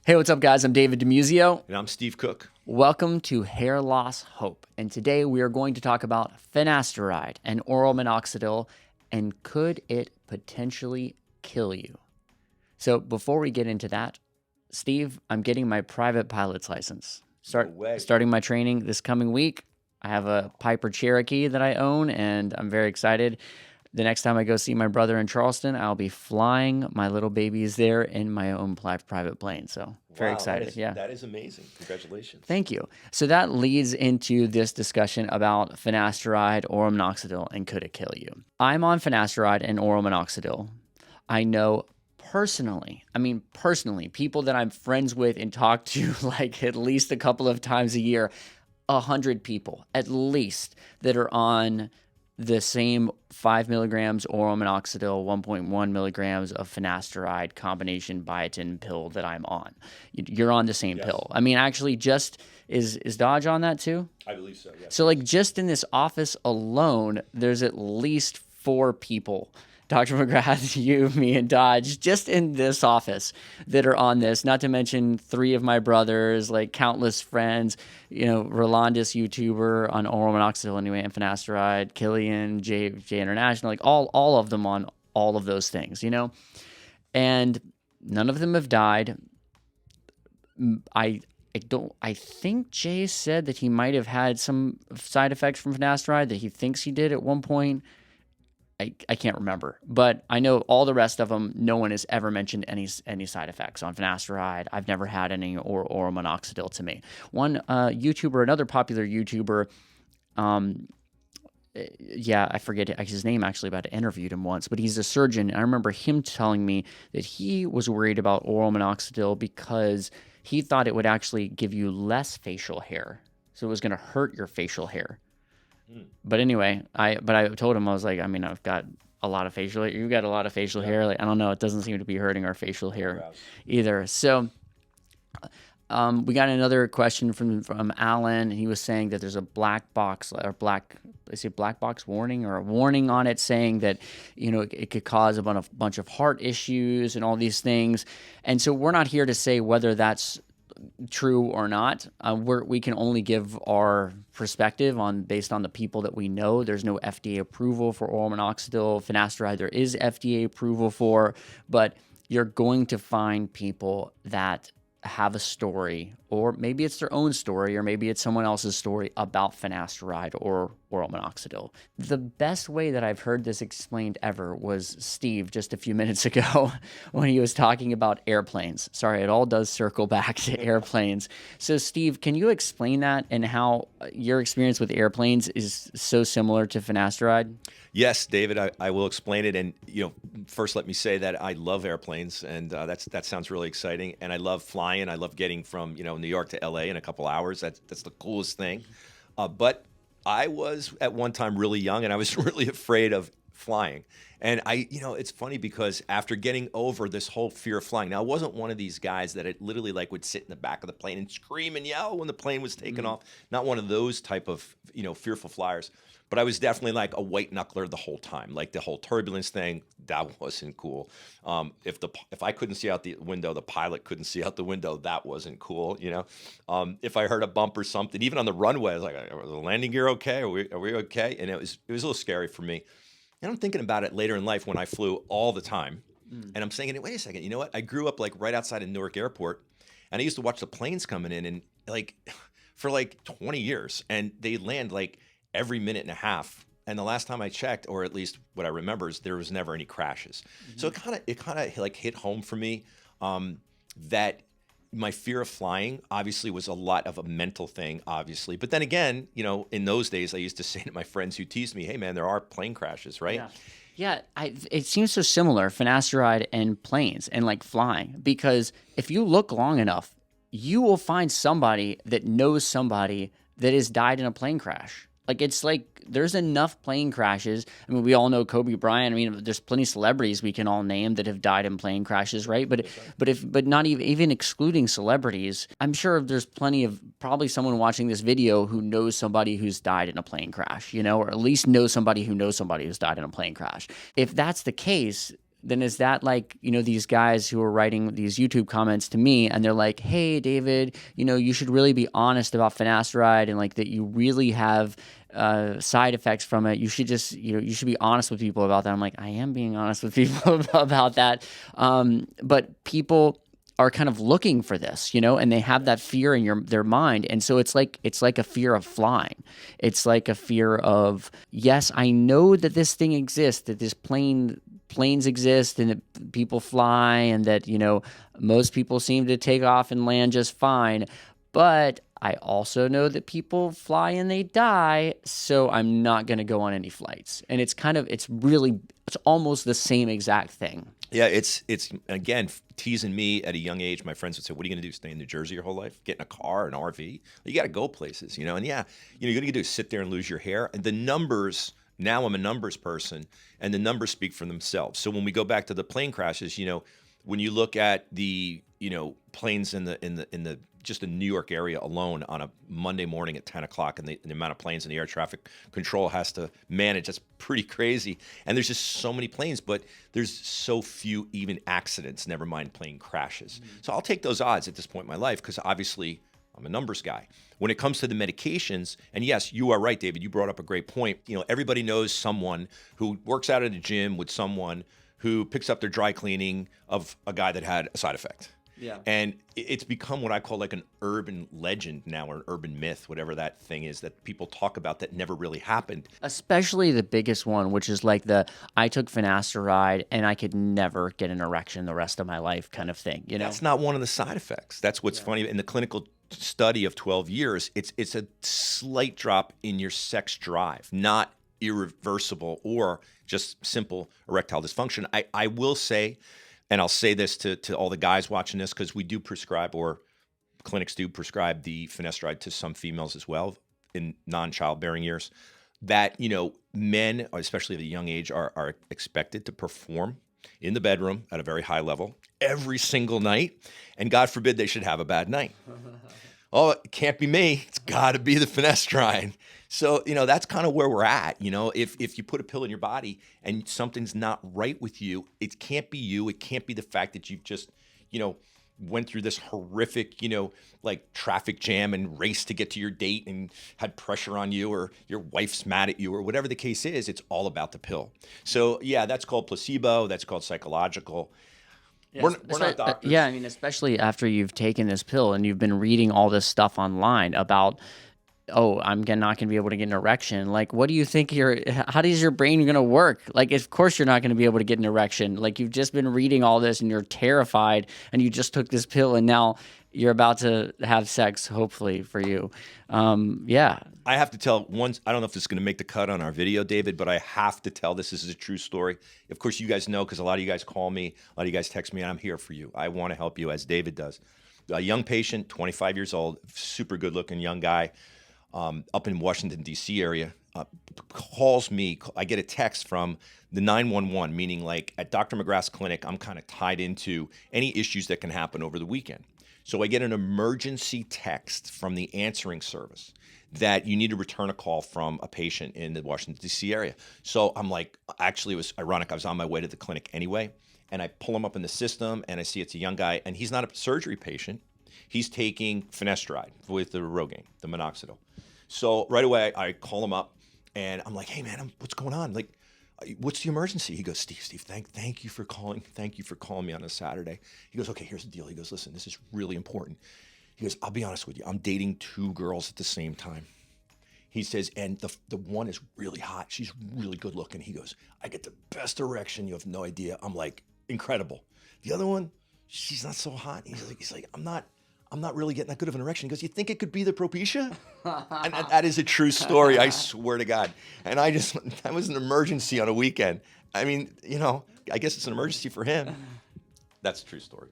Hey, what's up, guys? I'm David DiMuzio. And I'm Steve Cook. Welcome to Hair Loss Hope. And today we are going to talk about finasteride and oral minoxidil, and could it potentially kill you? So before we get into that, Steve, I'm getting my private pilot's license. Starting my training this coming week. I have a Piper Cherokee that I own, and I'm very excited. The next time I go see my brother in Charleston, I'll be flying my little babies there in my own private plane. So very excited. That is amazing. Congratulations. Thank you. So that leads into this discussion about finasteride, oral minoxidil, and could it kill you? I'm on finasteride and oral minoxidil. I know personally, people that I'm friends with and talk to like at least a couple of times a year, 100 people at least that are on the same 5 milligrams oral minoxidil, 1.1 milligrams of finasteride combination biotin pill that I'm on. You're on the same pill. I mean, actually, is Dodge on that too? I believe so, yes. So like just in this office alone, there's at least 4 people, Dr. McGrath, you, me, and Dodge, just in this office that are on this, not to mention 3 of my brothers, like countless friends, Rolandis YouTuber on oral minoxidil anyway, and finasteride, Killian, J International, like all of them on all of those things, and none of them have died. I think Jay said that he might have had some side effects from finasteride, that he thinks he did at one point. I can't remember, but I know all the rest of them, no one has ever mentioned any side effects on finasteride. I've never had any or oral minoxidil to me. One YouTuber, another popular YouTuber, I forget his name actually, but I interviewed him once, but he's a surgeon. And I remember him telling me that he was worried about oral minoxidil because he thought it would actually give you less facial hair. So it was going to hurt your facial hair. But anyway, I told him, I was like, I've got a lot of facial hair. You've got a lot of facial hair. Like, I don't know. It doesn't seem to be hurting our facial hair either. So we got another question from Alan. He was saying that there's a black box warning or a warning on it saying that, it could cause a bunch of heart issues and all these things. And so we're not here to say whether that's true or not. We can only give our perspective based on the people that we know. There's no FDA approval for oral minoxidil. Finasteride there is FDA approval for, but you're going to find people that have a story, or maybe it's their own story, or maybe it's someone else's story about finasteride or oral minoxidil. The best way that I've heard this explained ever was Steve just a few minutes ago when he was talking about airplanes. Sorry, it all does circle back to airplanes. So Steve, can you explain that and how your experience with airplanes is so similar to finasteride? Yes, David, I will explain it. And, first let me say that I love airplanes, and that sounds really exciting. And I love flying. I love getting from, New York to LA in a couple hours. That's the coolest thing. But I was at one time really young, and I was really afraid of flying. And it's funny because after getting over this whole fear of flying, now I wasn't one of these guys that literally would sit in the back of the plane and scream and yell when the plane was taking off. Not one of those type of, fearful flyers. But I was definitely like a white knuckler the whole time. Like the whole turbulence thing, that wasn't cool. If I couldn't see out the window, the pilot couldn't see out the window, that wasn't cool. If I heard a bump or something, even on the runway, I was like, "Are the landing gear okay? Are we okay?" And it was a little scary for me. And I'm thinking about it later in life when I flew all the time, and I'm thinking, wait a second, you know what? I grew up like right outside of Newark Airport, and I used to watch the planes coming in, and for 20 years, and they land every minute and a half. And the last time I checked, or at least what I remember, is there was never any crashes. So it kind of hit home for me that my fear of flying obviously was a lot of a mental thing, obviously. But then again, in those days, I used to say to my friends who teased me, "Hey man, there are plane crashes, right?" Yeah. It seems so similar, finasteride and planes and flying, because if you look long enough, you will find somebody that knows somebody that has died in a plane crash. There's enough plane crashes. We all know Kobe Bryant. There's plenty of celebrities we can all name that have died in plane crashes, right? But not even excluding celebrities, I'm sure there's probably someone watching this video who knows somebody who's died in a plane crash, or at least knows somebody who knows somebody who's died in a plane crash. If that's the case, then is that like, these guys who are writing these YouTube comments to me and they're like, hey, David, you should really be honest about finasteride and like that you really have side effects from it. You should just, you should be honest with people about that. I'm like, I am being honest with people about that. But people are kind of looking for this, and they have that fear in their mind. And so it's like a fear of flying. It's like a fear of, yes, I know that this thing exists, that this planes exist and that people fly and that, most people seem to take off and land just fine. But I also know that people fly and they die, so I'm not going to go on any flights. And it's almost the same exact thing. Yeah, it's again, teasing me at a young age. My friends would say, what are you going to do, stay in New Jersey your whole life? Get in a car, an RV? You got to go places, And yeah, you're going to do is sit there and lose your hair. And the numbers, now I'm a numbers person, and the numbers speak for themselves. So when we go back to the plane crashes, when you look at the, planes in the just the New York area alone on a Monday morning at 10 o'clock and the amount of planes and the air traffic control has to manage, that's pretty crazy. And there's just so many planes, but there's so few even accidents, never mind plane crashes. So I'll take those odds at this point in my life because obviously I'm a numbers guy. When it comes to the medications, and yes, you are right, David, you brought up a great point. Everybody knows someone who works out at a gym with someone who picks up their dry cleaning of a guy that had a side effect. Yeah. And it's become what I call like an urban legend now, or an urban myth, whatever that thing is that people talk about that never really happened. Especially the biggest one, which is like I took finasteride and I could never get an erection the rest of my life kind of thing, That's not one of the side effects. That's what's funny. In the clinical study of 12 years, it's a slight drop in your sex drive, not irreversible or just simple erectile dysfunction. I will say, and I'll say this to all the guys watching this, because we do prescribe, or clinics do prescribe, the finasteride to some females as well in non-childbearing years, that, men, especially at a young age, are expected to perform in the bedroom at a very high level every single night. And God forbid they should have a bad night. Oh, it can't be me. It's got to be the finasteride. So, that's kind of where we're at. If you put a pill in your body and something's not right with you, it can't be you. It can't be the fact that you've just, went through this horrific, like traffic jam and race to get to your date and had pressure on you, or your wife's mad at you, or whatever the case is. It's all about the pill. So, yeah, that's called placebo. That's called psychological. Yeah, we're not doctors. Yeah, I mean, especially after you've taken this pill and you've been reading all this stuff online about, oh, I'm not going to be able to get an erection. Like, what do you think how is your brain going to work? Like, of course you're not going to be able to get an erection. Like, you've just been reading all this and you're terrified and you just took this pill and now you're about to have sex, hopefully for you. Yeah. I have to tell once, I don't know if this is going to make the cut on our video, David, but I have to tell this. This is a true story. Of course, you guys know, because a lot of you guys call me, a lot of you guys text me, and I'm here for you. I want to help you, as David does. A young patient, 25 years old, super good looking young guy, up in Washington, D.C. area, calls me. I get a text from the 911, meaning like at Dr. McGrath's clinic, I'm kind of tied into any issues that can happen over the weekend. So I get an emergency text from the answering service that you need to return a call from a patient in the Washington, D.C. area. So I'm like, actually, it was ironic. I was on my way to the clinic anyway, and I pull him up in the system, and I see it's a young guy, and he's not a surgery patient. He's taking finasteride with the Rogaine, the Minoxidil. So right away, I call him up, and I'm like, hey, man, what's going on? Like, what's the emergency? He goes, Steve, thank you for calling. Thank you for calling me on a Saturday. He goes, okay, here's the deal. He goes, listen, this is really important. He goes, I'll be honest with you. I'm dating 2 girls at the same time. He says, and the one is really hot. She's really good looking. He goes, I get the best erection. You have no idea. I'm like, incredible. The other one, she's not so hot. He's like, I'm not really getting that good of an erection. He goes, you think it could be the Propecia? And that is a true story. I swear to God. And that was an emergency on a weekend. I mean, I guess it's an emergency for him. That's a true story.